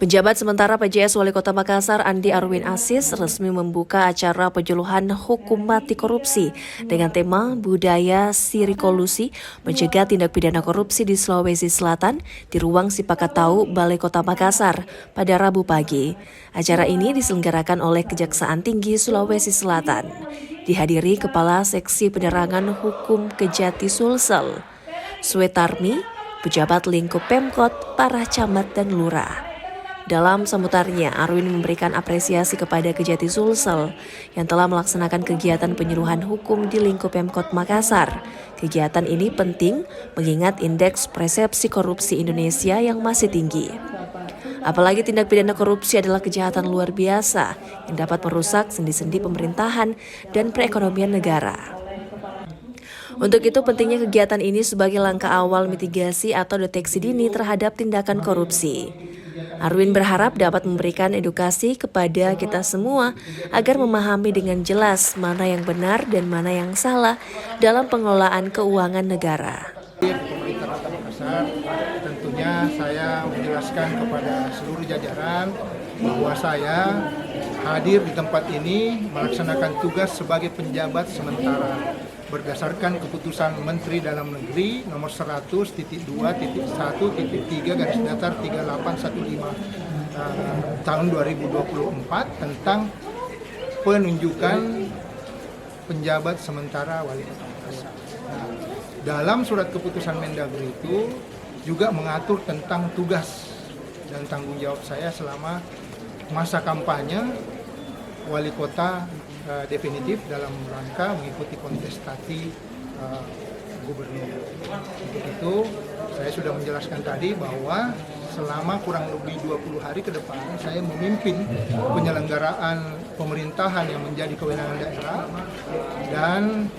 Penjabat sementara PJS Wali Kota Makassar Andi Arwin Asis resmi membuka acara penyuluhan hukum mati korupsi dengan tema Budaya Sirikolusi Mencegah Tindak Pidana Korupsi di Sulawesi Selatan di Ruang Sipakatau, Balai Kota Makassar pada Rabu pagi. Acara ini diselenggarakan oleh Kejaksaan Tinggi Sulawesi Selatan. Dihadiri Kepala Seksi Penerangan Hukum Kejati Sulsel, Swetarmi, pejabat lingkup Pemkot, para camat dan lurah. Dalam sambutannya, Arwin memberikan apresiasi kepada Kejati Sulsel yang telah melaksanakan kegiatan penyuluhan hukum di lingkup Pemkot Makassar. Kegiatan ini penting mengingat indeks persepsi korupsi Indonesia yang masih tinggi. Apalagi tindak pidana korupsi adalah kejahatan luar biasa yang dapat merusak sendi-sendi pemerintahan dan perekonomian negara. Untuk itu pentingnya kegiatan ini sebagai langkah awal mitigasi atau deteksi dini terhadap tindakan korupsi. Arwin berharap dapat memberikan edukasi kepada kita semua agar memahami dengan jelas mana yang benar dan mana yang salah dalam pengelolaan keuangan negara. Pemerintah Kota Makassar, tentunya saya menjelaskan kepada seluruh jajaran bahwa saya hadir di tempat ini melaksanakan tugas sebagai penjabat sementara berdasarkan keputusan Menteri Dalam Negeri nomor 100.2.1.3/3815 tahun 2024 tentang penunjukan penjabat sementara Wali Kota Makassar. Dalam surat keputusan Mendagri itu juga mengatur tentang tugas dan tanggung jawab saya selama masa kampanye Wali Kota definitif dalam rangka mengikuti kontestasi gubernur. Untuk itu, saya sudah menjelaskan tadi bahwa selama kurang lebih 20 hari ke depan, saya memimpin penyelenggaraan pemerintahan yang menjadi kewenangan daerah dan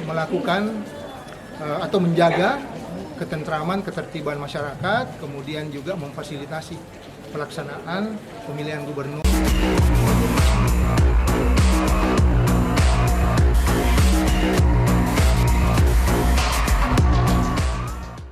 melakukan atau menjaga ketentraman, ketertiban masyarakat, kemudian juga memfasilitasi pelaksanaan pemilihan gubernur.